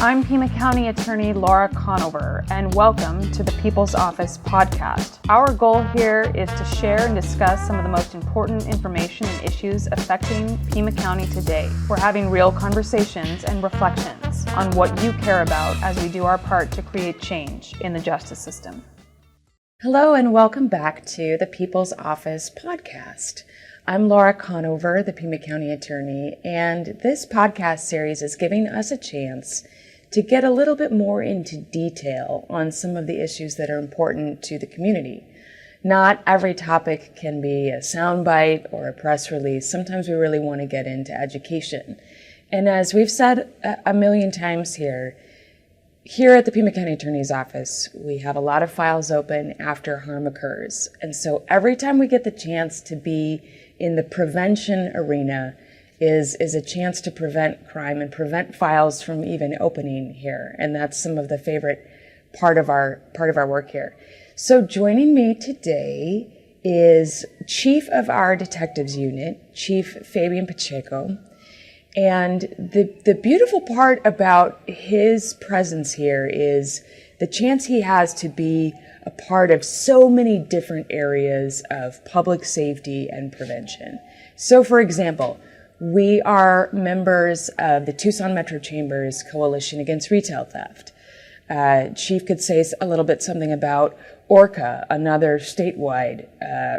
I'm Pima County Attorney Laura Conover, and welcome to the People's Office podcast. Our goal here is to share and discuss some of the most important information and issues affecting Pima County today. We're having real conversations and reflections on what you care about as we do our part to create change in the justice system. Hello and welcome back to the People's Office podcast. I'm Laura Conover, the Pima County Attorney, and this podcast series is giving us a chance to get a little bit more into detail on some of the issues that are important to the community. Not every topic can be a soundbite or a press release. Sometimes we really want to get into education. And as we've said a million times here at the Pima County Attorney's Office, we have a lot of files open after harm occurs. And so every time we get the chance to be in the prevention arena is a chance to prevent crime and prevent files from even opening here. And that's some of the favorite part of our work here. So joining me today is Chief of our Detectives Unit, Chief Fabian Pacheco. And the beautiful part about his presence here is the chance he has to be a part of so many different areas of public safety and prevention. So for example, we are members of the Tucson Metro Chamber's Coalition Against Retail Theft. Chief could say a little bit something about ORCA, another statewide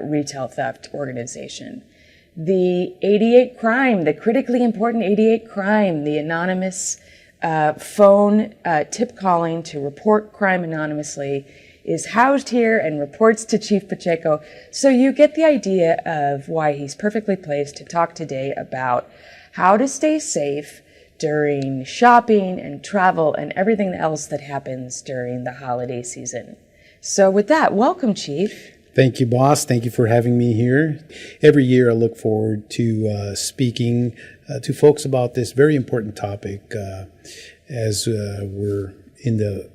retail theft organization. The 88 crime, the critically important 88 crime, the anonymous phone tip calling to report crime anonymously is housed here and reports to Chief Pacheco. So you get the idea of why he's perfectly placed to talk today about how to stay safe during shopping and travel and everything else that happens during the holiday season. So with that, welcome, Chief. Thank you, boss. Thank you for having me here. Every year I look forward to speaking to folks about this very important topic as we're in the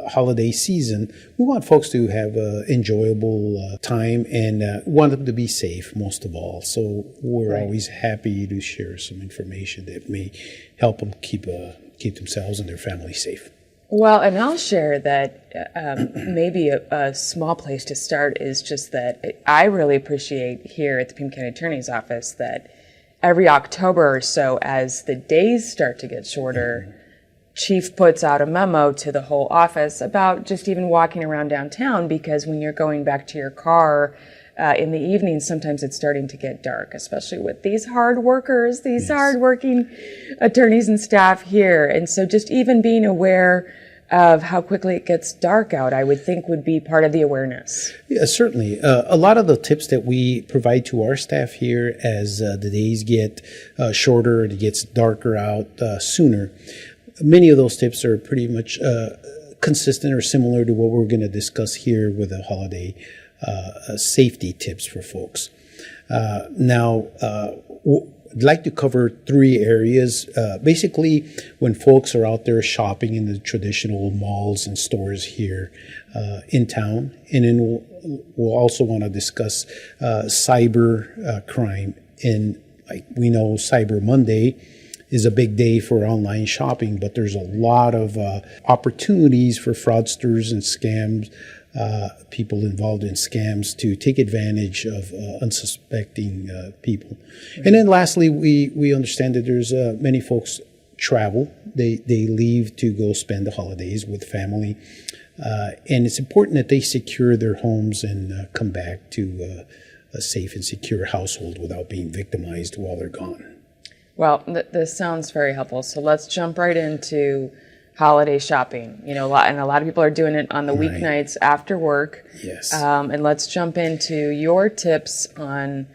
holiday season. We want folks to have an enjoyable time and want them to be safe most of all. So we're always happy to share some information that may help them keep themselves and their family safe. Well, and I'll share that maybe a small place to start is just that I really appreciate here at the Pima County Attorney's Office that every October or so, as the days start to get shorter, Chief puts out a memo to the whole office about just even walking around downtown, because when you're going back to your car in the evening, sometimes it's starting to get dark, especially with these hard workers, these hard-working attorneys and staff here. And so just even being aware of how quickly it gets dark out, I would think would be part of the awareness. Yeah, certainly. A lot of the tips that we provide to our staff here as the days get shorter and it gets darker out sooner, many of those tips are pretty much consistent or similar to what we're going to discuss here with the holiday safety tips for folks. Now, I'd like to cover three areas. Basically, when folks are out there shopping in the traditional malls and stores here in town, and then we'll also want to discuss cyber crime. And like we know, Cyber Monday is a big day for online shopping, but there's a lot of opportunities for fraudsters and scams, people involved in scams to take advantage of unsuspecting people. And then lastly, we understand that there's many folks travel. They leave to go spend the holidays with family. And it's important that they secure their homes and come back to a safe and secure household without being victimized while they're gone. Well, this sounds very helpful. So let's jump right into holiday shopping. You know, and a lot of people are doing it on the weeknights after work. Yes. And let's jump into your tips on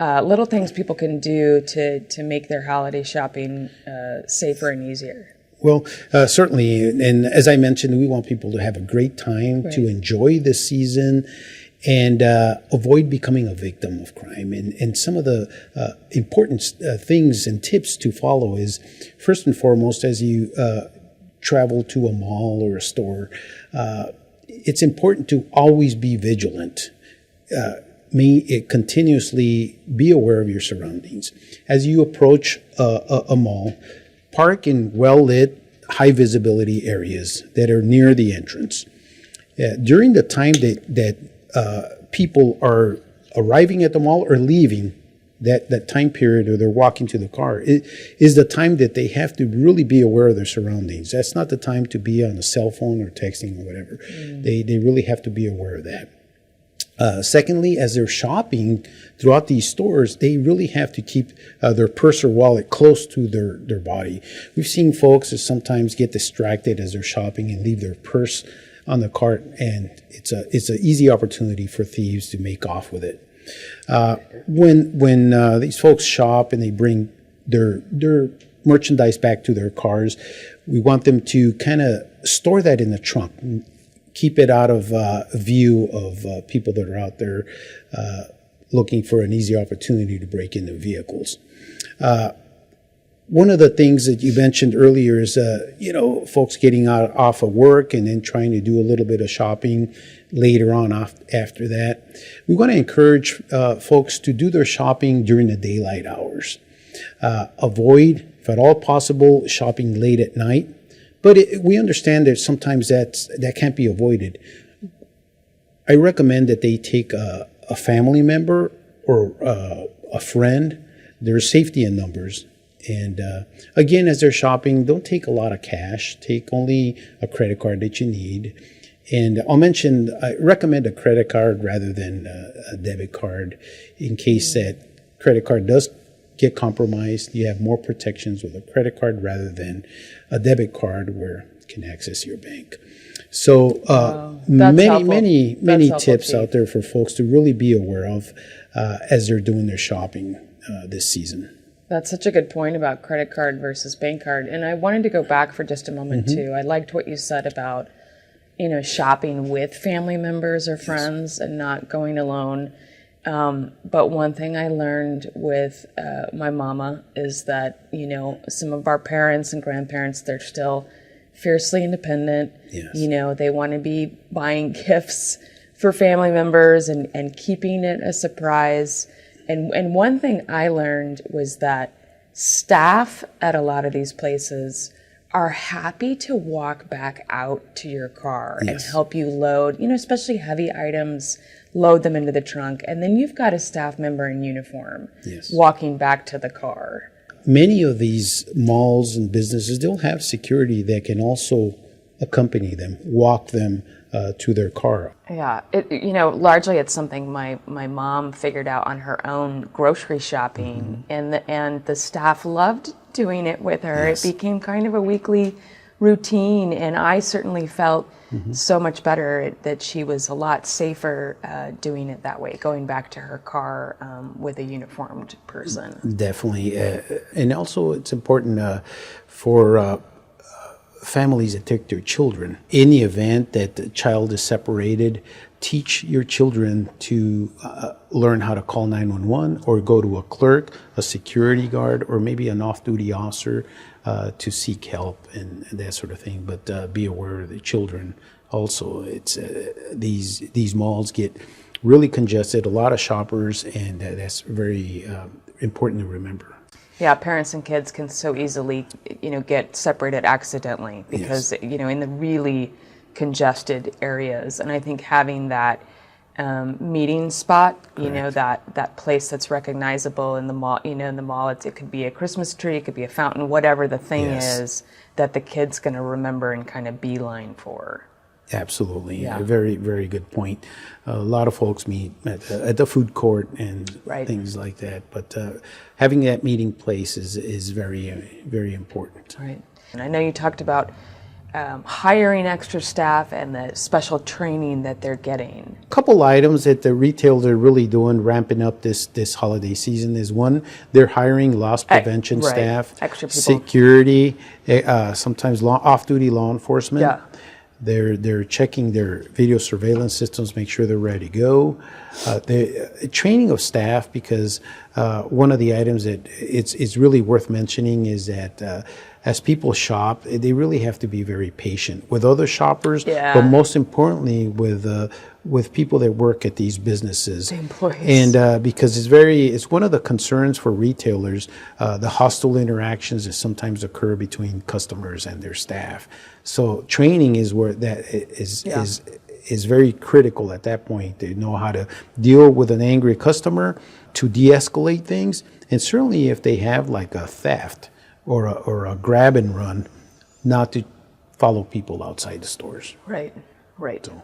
little things people can do to make their holiday shopping safer and easier. Well, certainly. And as I mentioned, we want people to have a great time, to enjoy this season, and avoid becoming a victim of crime. And some of the important things and tips to follow is, first and foremost, as you travel to a mall or a store, it's important to always be vigilant. Continuously be aware of your surroundings. As you approach a mall, park in well-lit high visibility areas that are near the entrance. During the time that people are arriving at the mall or leaving, that time period, or they're walking to the car, it is the time that they have to really be aware of their surroundings. That's not the time to be on a cell phone or texting or whatever. They really have to be aware of that. Secondly, as they're shopping throughout these stores, they really have to keep their purse or wallet close to their body. We've seen folks that sometimes get distracted as they're shopping and leave their purse on the cart, and it's an easy opportunity for thieves to make off with it. When these folks shop and they bring their merchandise back to their cars, we want them to kind of store that in the trunk, keep it out of view of people that are out there looking for an easy opportunity to break into vehicles. One of the things that you mentioned earlier is, folks getting off of work and then trying to do a little bit of shopping later on after that. We want to encourage folks to do their shopping during the daylight hours. Avoid, if at all possible, shopping late at night. But we understand that sometimes that can't be avoided. I recommend that they take a family member or a friend. There's safety in numbers. And again, as they're shopping, don't take a lot of cash. Take only a credit card that you need. And I recommend a credit card rather than a debit card in case that credit card does get compromised. You have more protections with a credit card rather than a debit card where you can access your bank. So many tips out there for folks to really be aware of as they're doing their shopping this season. That's such a good point about credit card versus bank card. And I wanted to go back for just a moment too. I liked what you said about, shopping with family members or friends and not going alone. But one thing I learned with my mama is that, some of our parents and grandparents, they're still fiercely independent. Yes. They want to be buying gifts for family members and keeping it a surprise. And one thing I learned was that staff at a lot of these places are happy to walk back out to your car and help you load, especially heavy items, load them into the trunk. And then you've got a staff member in uniform walking back to the car. Many of these malls and businesses, they'll have security that can also accompany them, walk them to their car. Yeah, largely it's something my mom figured out on her own grocery shopping, and the staff loved doing it with her. It became kind of a weekly routine, and I certainly felt so much better that she was a lot safer doing it that way, going back to her car with a uniformed person. Definitely, and also it's important for families that take their children. In the event that the child is separated, teach your children to learn how to call 911 or go to a clerk, a security guard, or maybe an off-duty officer to seek help and that sort of thing. But be aware of the children also. It's these malls get really congested, a lot of shoppers, and that's very important to remember. Yeah, parents and kids can so easily, get separated accidentally because, in the really congested areas. And I think having that meeting spot, that place that's recognizable in the mall, in the mall, it could be a Christmas tree, it could be a fountain, whatever the thing is that the kid's going to remember and kind of beeline for. Absolutely. Yeah. A very, very good point. A lot of folks meet at the food court and things like that. But having that meeting place is very, very important. Right. And I know you talked about hiring extra staff and the special training that they're getting. A couple items that the retailers are really doing, ramping up this holiday season is one, they're hiring loss prevention staff, extra people, security, sometimes off-duty law enforcement. Yeah. They're checking their video surveillance systems, make sure they're ready to go. The training of staff, because one of the items that it's really worth mentioning is that as people shop, they really have to be very patient with other shoppers, but most importantly with people that work at these businesses. The employees. And because it's one of the concerns for retailers, the hostile interactions that sometimes occur between customers and their staff. So training is where that is very critical at that point. They know how to deal with an angry customer, to de-escalate things, and certainly if they have like a theft or a grab and run, not to follow people outside the stores. Right. So.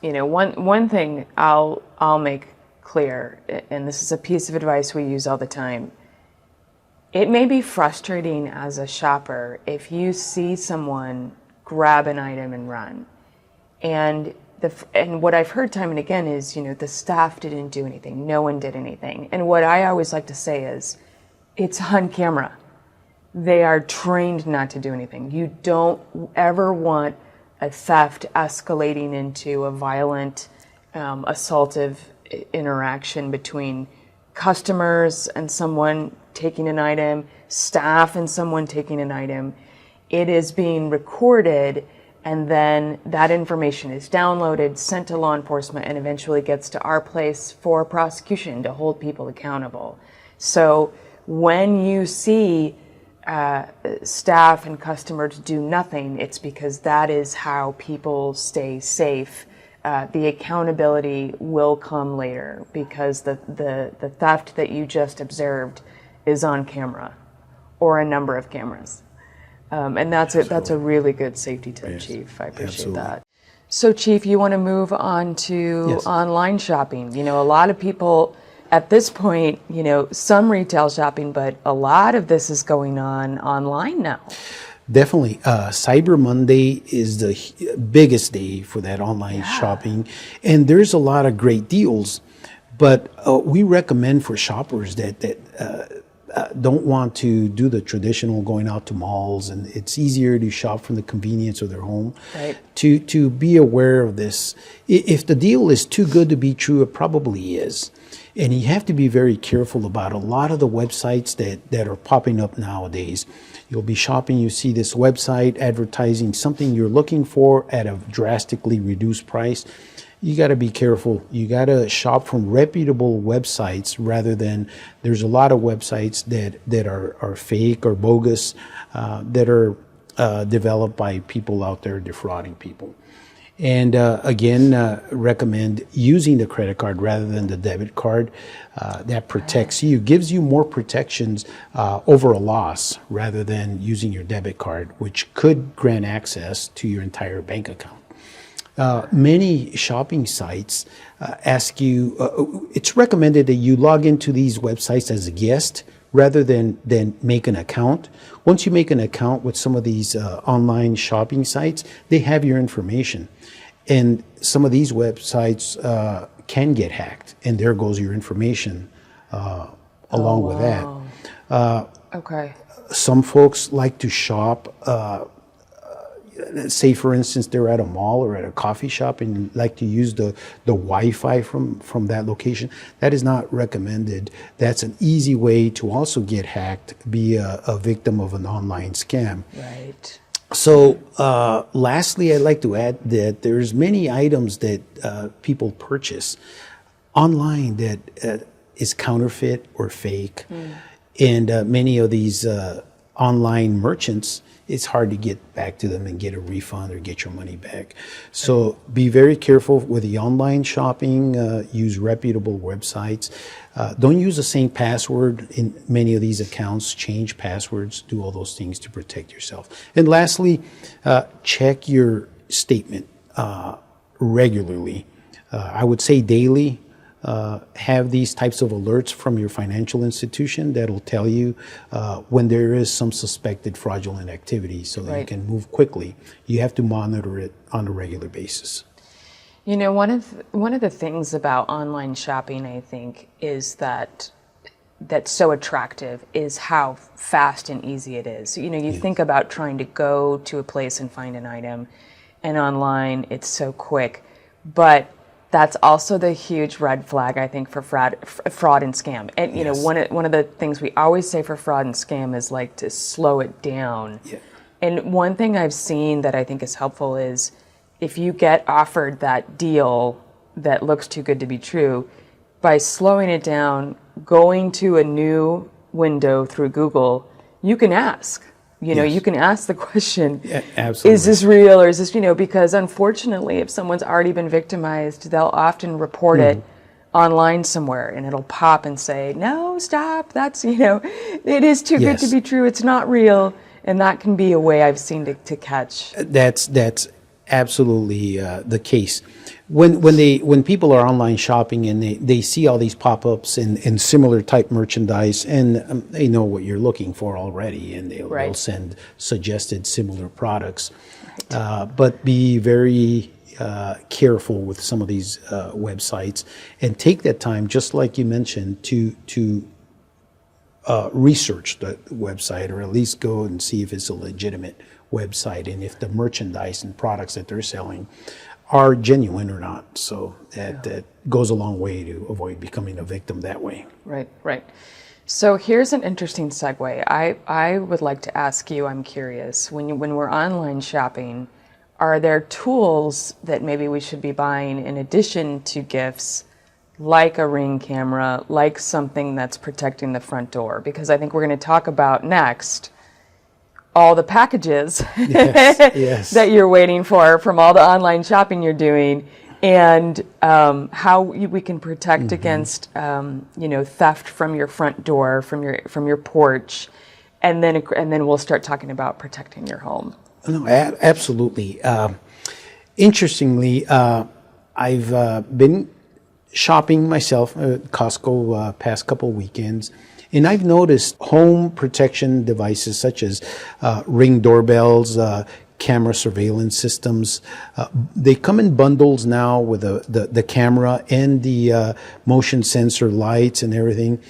One thing I'll make clear, and this is a piece of advice we use all the time. It may be frustrating as a shopper if you see someone grab an item and run, and what I've heard time and again is, the staff didn't do anything, no one did anything, and what I always like to say is, it's on camera. They are trained not to do anything. You don't ever want a theft escalating into a violent, assaultive interaction between customers and someone taking an item, staff and someone taking an item. It is being recorded, and then that information is downloaded, sent to law enforcement, and eventually gets to our place for prosecution to hold people accountable. So when you see staff and customers do nothing, it's because that is how people stay safe. The accountability will come later because the theft that you just observed is on camera or a number of cameras. And that's a really good safety tip, Chief. I appreciate that. So, Chief, you want to move on to online shopping. A lot of people at this point, some retail shopping, but a lot of this is going on online now. Definitely. Cyber Monday is the biggest day for that online shopping. And there's a lot of great deals. But we recommend for shoppers that don't want to do the traditional going out to malls, and it's easier to shop from the convenience of their home, to be aware of this. If the deal is too good to be true, it probably is. And you have to be very careful about a lot of the websites that are popping up nowadays. You'll be shopping, you see this website advertising something you're looking for at a drastically reduced price. You got to be careful. You got to shop from reputable websites rather than, there's a lot of websites that are fake or bogus, that are developed by people out there defrauding people. And again, recommend using the credit card rather than the debit card. That protects you, gives you more protections over a loss rather than using your debit card, which could grant access to your entire bank account. Many shopping sites ask you, it's recommended that you log into these websites as a guest rather than make an account. Once you make an account with some of these online shopping sites, they have your information. And some of these websites can get hacked, and there goes your information along with that. Okay. Some folks like to shop, say for instance, they're at a mall or at a coffee shop and like to use the Wi-Fi from that location. That is not recommended. That's an easy way to also get hacked, be a victim of an online scam. Right. So lastly, I'd like to add that there's many items that people purchase online that is counterfeit or fake. And many of these online merchants, it's hard to get back to them and get a refund or get your money back. So be very careful with the online shopping. Use reputable websites. Don't use the same password in many of these accounts. Change passwords. Do all those things to protect yourself. And lastly, check your statement regularly. I would say daily. Have these types of alerts from your financial institution that'll tell you when there is some suspected fraudulent activity so that you can move quickly. You have to monitor it on a regular basis. You know, one of the things about online shopping, I think, is that's so attractive is how fast and easy it is. You know, you think about trying to go to a place and find an item, and online it's so quick, but That's also the huge red flag, I think, for fraud and scam. And you know, one of the things we always say for fraud and scam is like to slow it down. Yeah. And one thing I've seen that I think is helpful is if you get offered that deal that looks too good to be true, by slowing it down, going to a new window through Google, you can ask. You know, you can ask the question, absolutely. Is this real or is this, you know, because unfortunately, if someone's already been victimized, they'll often report it online somewhere and it'll pop and say, no, stop, that's, you know, it is too good to be true, it's not real. And that can be a way I've seen to catch. That's absolutely the case. When people are online shopping and they see all these pop-ups and similar type merchandise, and they know what you're looking for already, and they'll send suggested similar products. But be very careful with some of these websites, and take that time, just like you mentioned, to research the website, or at least go and see if it's a legitimate website and if the merchandise and products that they're selling are genuine or not. So that goes a long way to avoid becoming a victim that way. Right. So here's an interesting segue. I would like to ask you, I'm curious, when we're online shopping, are there tools that maybe we should be buying in addition to gifts, like a Ring camera, like something that's protecting the front door? Because I think we're going to talk about next all the packages that you're waiting for from all the online shopping you're doing, and how we can protect against theft from your front door, from your porch, and then we'll start talking about protecting your home. No, absolutely. Interestingly, I've been shopping myself at Costco past couple weekends, and I've noticed home protection devices such as Ring doorbells, camera surveillance systems. They come in bundles now with the camera and the motion sensor lights and everything.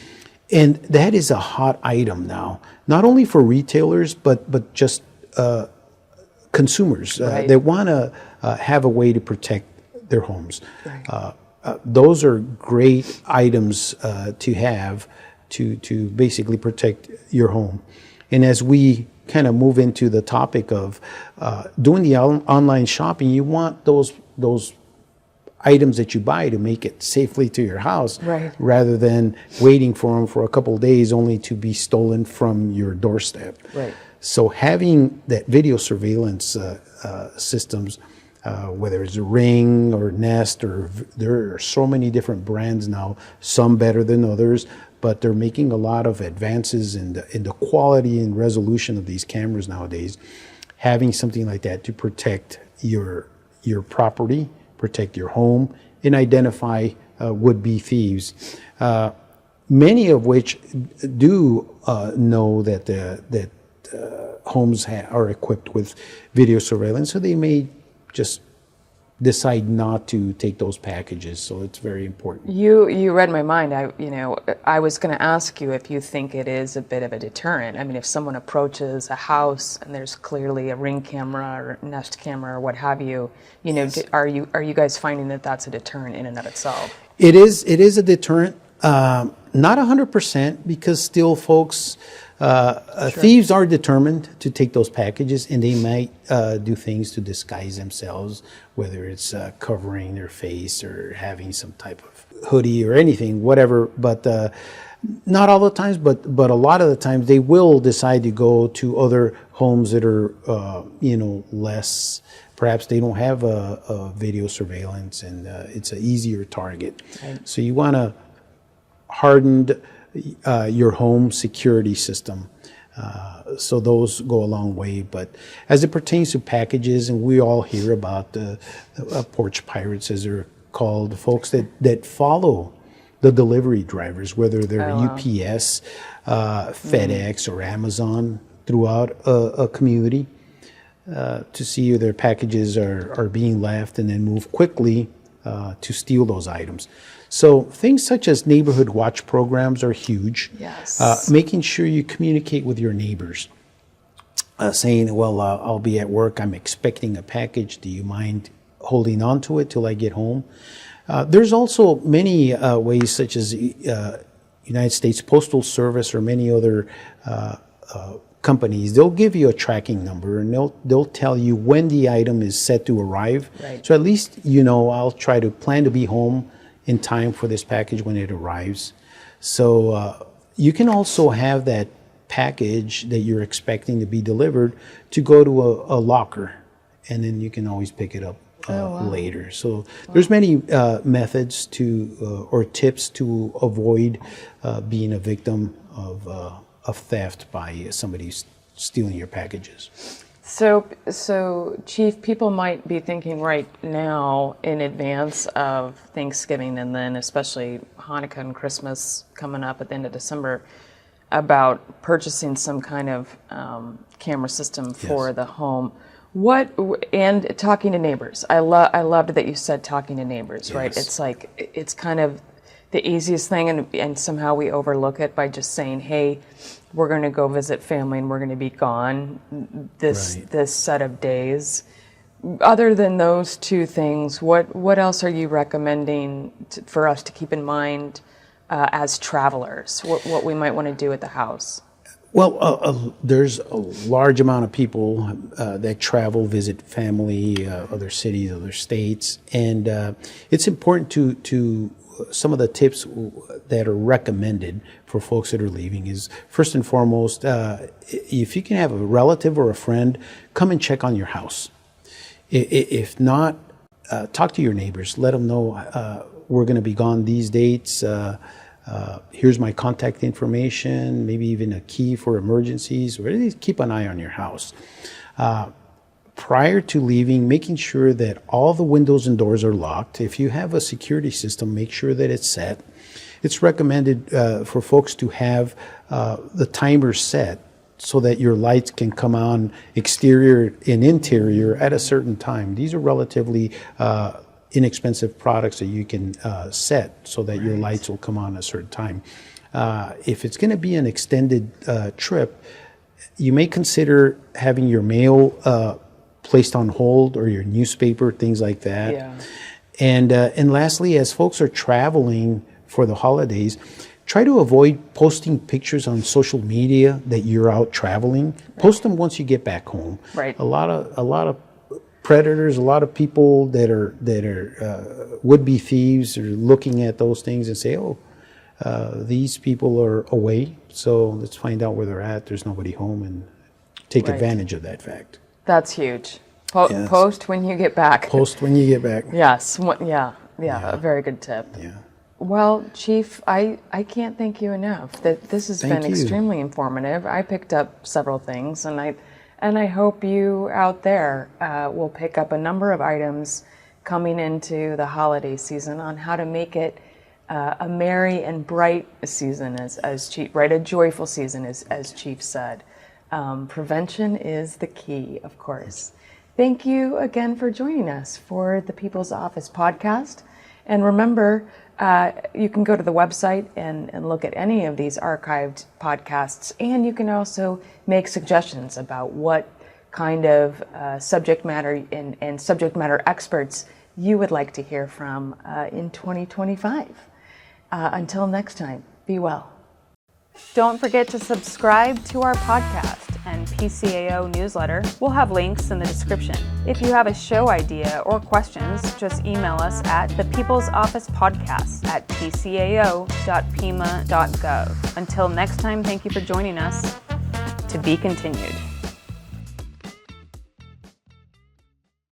And that is a hot item now, not only for retailers, but just consumers. They want to have a way to protect their homes. Right. Those are great items to have to basically protect your home. And as we kind of move into the topic of doing the online shopping, you want those items that you buy to make it safely to your house, rather than waiting for them for a couple of days only to be stolen from your doorstep. Right. So having that video surveillance systems, whether it's a Ring or Nest, or there are so many different brands now, some better than others, but they're making a lot of advances in the quality and resolution of these cameras nowadays. Having something like that to protect your property, protect your home, and identify would-be thieves, many of which do know that homes are equipped with video surveillance, so they may just decide not to take those packages. So it's very important. You read my mind. I was going to ask you if you think it is a bit of a deterrent. I mean, if someone approaches a house and there's clearly a Ring camera or Nest camera or what have you, are you guys finding that that's a deterrent in and of itself? It is a deterrent. Not 100%, because still folks, thieves are determined to take those packages, and they might do things to disguise themselves, whether it's covering their face or having some type of hoodie or anything, whatever. But not all the times, but a lot of the times they will decide to go to other homes that are, less. Perhaps they don't have a video surveillance, and it's an easier target. Right. So you want to harden your home security system. So those go a long way. But as it pertains to packages, and we all hear about the porch pirates, as they're called, folks that follow the delivery drivers, whether they're UPS, FedEx, or Amazon, throughout a community, to see if their packages are being left, and then move quickly to steal those items. So things such as neighborhood watch programs are huge. Yes. Making sure you communicate with your neighbors, saying, well, I'll be at work, I'm expecting a package, do you mind holding on to it till I get home? There's also many ways, such as United States Postal Service or many other companies. They'll give you a tracking number, and they'll tell you when the item is set to arrive. Right. So at least I'll try to plan to be home in time for this package when it arrives. So you can also have that package that you're expecting to be delivered to go to a locker, and then you can always pick it up later. So there's many methods or tips to avoid being a victim of theft by somebody stealing your packages. So Chief, people might be thinking right now in advance of Thanksgiving and then especially Hanukkah and Christmas coming up at the end of December about purchasing some kind of camera system for the home. And talking to neighbors. I loved that you said talking to neighbors, right? It's like, it's kind of the easiest thing, and somehow we overlook it by just saying, hey, we're going to go visit family and we're going to be gone this set of days. Other than those two things, what else are you recommending for us to keep in mind as travelers? What we might want to do at the house? Well, there's a large amount of people that travel, visit family, other cities, other states, and it's important to some of the tips that are recommended for folks that are leaving is, first and foremost, if you can have a relative or a friend come and check on your house. If not, talk to your neighbors. Let them know we're going to be gone these dates. Here's my contact information, maybe even a key for emergencies. Really keep an eye on your house. Prior to leaving, making sure that all the windows and doors are locked. If you have a security system, make sure that it's set. It's recommended for folks to have the timer set so that your lights can come on exterior and interior at a certain time. These are relatively inexpensive products that you can set so that your lights will come on at a certain time. If it's going to be an extended trip, you may consider having your mail placed on hold, or your newspaper, things like that. Yeah. And lastly, as folks are traveling for the holidays, try to avoid posting pictures on social media that you're out traveling. Post them once you get back home. Right. A lot of predators, a lot of people that are would-be thieves are looking at those things and say, these people are away, so let's find out where they're at. There's nobody home, and take advantage of that fact. That's huge. Post when you get back. Post when you get back. Yes. Yeah. A very good tip. Yeah. Well, Chief, I can't thank you enough. This has been extremely informative. I picked up several things, and I hope you out there will pick up a number of items coming into the holiday season on how to make it a merry and bright season, as Chief, right? A joyful season, as Chief said. Prevention is the key, of course. Thank you again for joining us for the People's Office podcast. And remember, you can go to the website and look at any of these archived podcasts, and you can also make suggestions about what kind of subject matter and subject matter experts you would like to hear from in 2025. Until next time, be well. Don't forget to subscribe to our podcast and PCAO newsletter. We'll have links in the description. If you have a show idea or questions, just email us at thepeoplesofficepodcast@pcao.pima.gov. Until next time, thank you for joining us. To be continued.